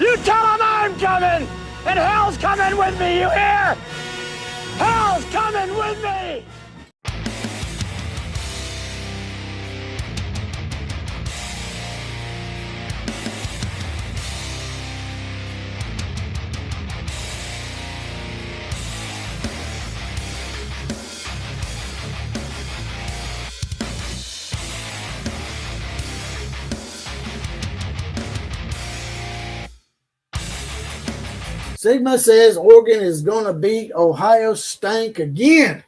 You tell them I'm coming, and hell's coming with me, you hear? Hell's coming with me! Sigma says Oregon is going to beat Ohio Stank again.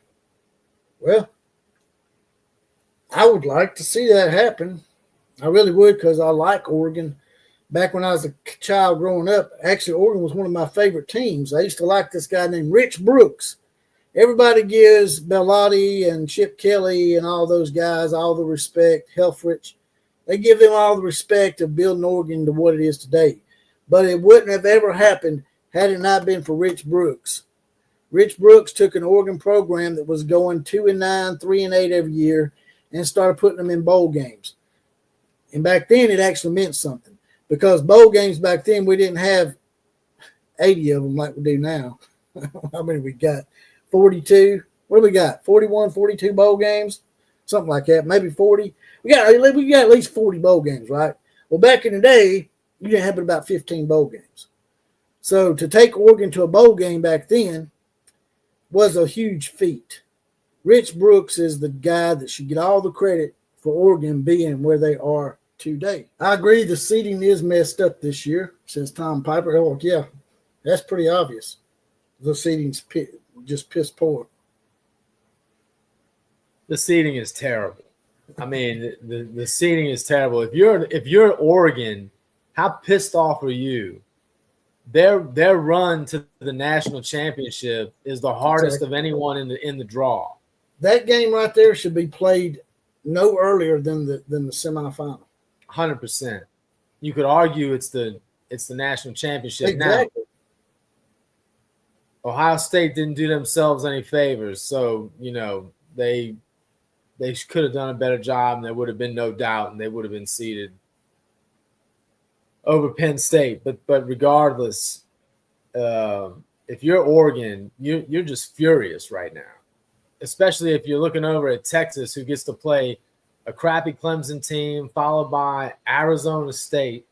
Well, I would like to see that happen. I really would, because I like Oregon. Back when I was a child growing up, actually Oregon was one of my favorite teams. I used to like this guy named Rich Brooks. Everybody gives Bellotti and Chip Kelly and all those guys all the respect, Helfrich. They give them all the respect of building Oregon to what it is today. But it wouldn't have ever happened had it not been for Rich Brooks. Rich Brooks took an Oregon program that was going 2-9, 3-8 every year and started putting them in bowl games. And back then, it actually meant something, because bowl games back then, we didn't have 80 of them like we do now. How many we got? 42? What do we got? 41, 42 bowl games? Something like that. Maybe 40. We got at least 40 bowl games, right? Well, back in the day, you didn't have but about 15 bowl games. So to take Oregon to a bowl game back then was a huge feat. Rich Brooks is the guy that should get all the credit for Oregon being where they are today. I agree the seeding is messed up this year, says Tom Piper. Oh, yeah, that's pretty obvious. The seeding's just piss poor. The seeding is terrible. I mean, the seeding is terrible. If you're Oregon, how pissed off are you? Their run to the national championship is the hardest of anyone in the draw. That game right there should be played no earlier than the semifinal. 100%. You could argue it's the national championship. Exactly. Now, Ohio State didn't do themselves any favors, so they could have done a better job, and there would have been no doubt, and they would have been seeded over Penn State. But regardless, if you're Oregon, you're just furious right now, especially if you're looking over at Texas, who gets to play a crappy Clemson team followed by Arizona State.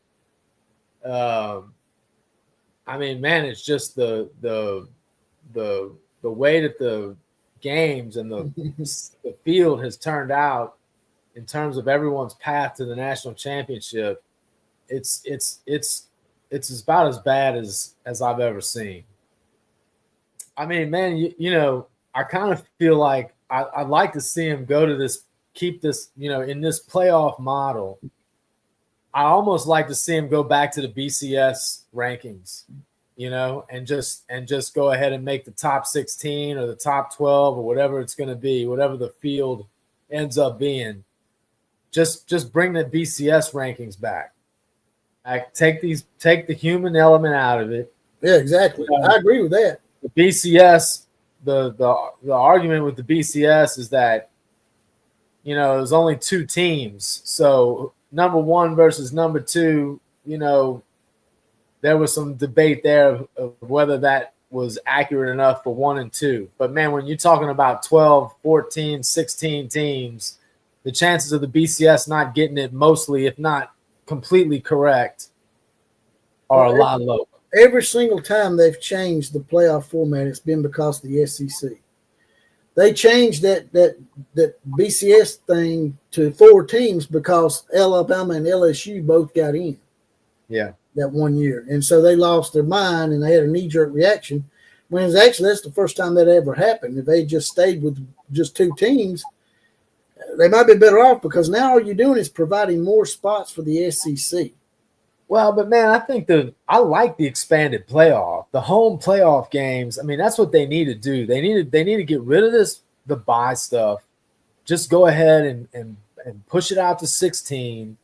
I mean, man, it's just the way that the games and the field has turned out in terms of everyone's path to the national championship. It's about as bad as I've ever seen. I mean, man, I kind of feel like I'd like to see him go to this, keep this, in this playoff model. I almost like to see him go back to the BCS rankings, and just go ahead and make the top 16 or the top 12 or whatever it's going to be, whatever the field ends up being. Just bring the BCS rankings back. Take the human element out of it. Yeah, exactly. I agree with that. The BCS, the argument with the BCS is that, there's only two teams. So number one versus number two, there was some debate there of whether that was accurate enough for 1 and 2. But, man, when you're talking about 12, 14, 16 teams, the chances of the BCS not getting it mostly, if not completely correct, are a lot lower. Every single time they've changed the playoff format, it's been because of the SEC. They changed that BCS thing to 4 teams because Alabama and LSU both got in. Yeah. That 1 year. And so they lost their mind and they had a knee-jerk reaction. When it's actually, that's the first time that ever happened. If they just stayed with just 2 teams, they might be better off, because now all you're doing is providing more spots for the SEC. Well, but man, I like the expanded playoff, the home playoff games. I mean, that's what they need to do. They need to get rid of the bye stuff. Just go ahead and push it out to 16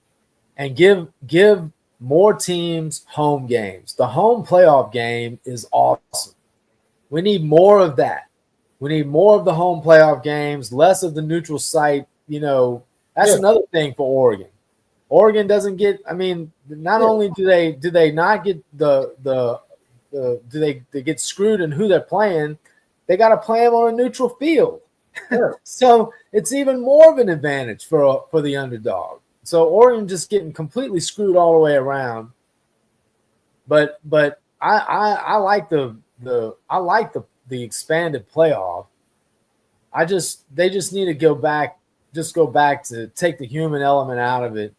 and give more teams home games. The home playoff game is awesome. We need more of that. We need more of the home playoff games, less of the neutral site. That's another thing for Oregon. Oregon doesn't get. I mean, not only do they not get do they get screwed in who they're playing, they got to play them on a neutral field. Yeah. So it's even more of an advantage for the underdog. So Oregon just getting completely screwed all the way around. But I like the expanded playoff. They just need to go back to take the human element out of it.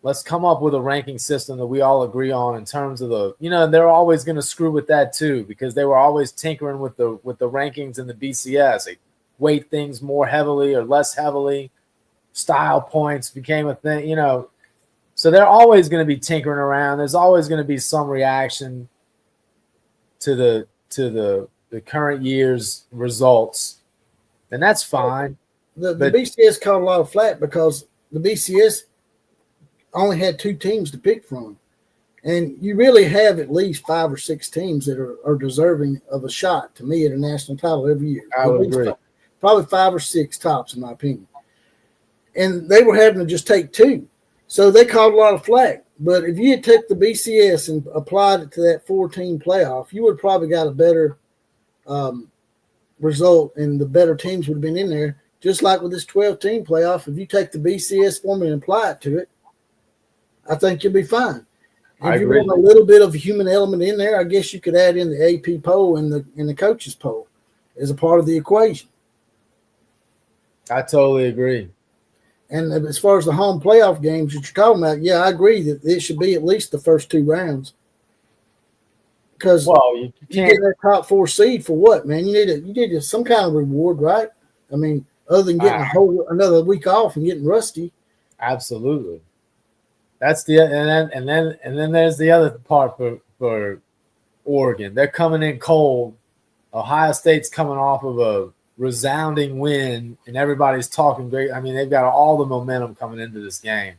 Let's come up with a ranking system that we all agree on in terms of they're always going to screw with that too, because they were always tinkering with the rankings in the BCS. They weight things more heavily or less heavily. Style points became a thing, so they're always going to be tinkering around. There's always going to be some reaction to the current year's results, and that's fine. The BCS caught a lot of flack because the BCS only had 2 teams to pick from. And you really have at least 5 or 6 teams that are deserving of a shot, to me, at a national title every year. I would agree. Probably 5 or 6 tops, in my opinion. And they were having to just take 2. So they caught a lot of flack. But if you had took the BCS and applied it to that 4-team playoff, you would have probably got a better result, and the better teams would have been in there. Just like with this 12-team playoff, if you take the BCS formula and apply it to it, I think you'll be fine. And if you want a little bit of a human element in there, I guess you could add in the AP poll and the coaches poll as a part of the equation. I totally agree. And as far as the home playoff games that you're talking about, yeah, I agree that it should be at least the first 2 rounds. Because you get that top 4 seed for what, man? You need some kind of reward, right? I mean, other than getting another week off and getting rusty. Absolutely. That's and then there's the other part for Oregon. They're coming in cold. Ohio State's coming off of a resounding win, and everybody's talking great. I mean, they've got all the momentum coming into this game.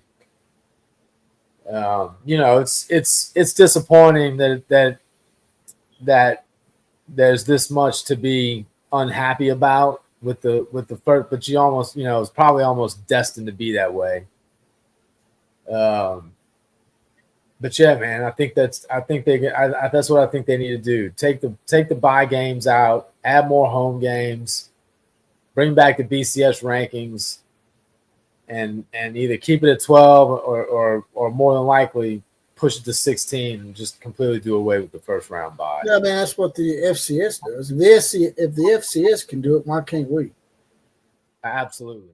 It's disappointing that there's this much to be unhappy about with the first, but you almost it's probably almost destined to be that way. But yeah, man, that's what I think they need to do. Take the bye games out, add more home games, bring back the BCS rankings, and either keep it at 12 or more than likely push it to 16 and just completely do away with the first round bye. Yeah, man, that's what the FCS does. If the FCS can do it, why can't we? Absolutely.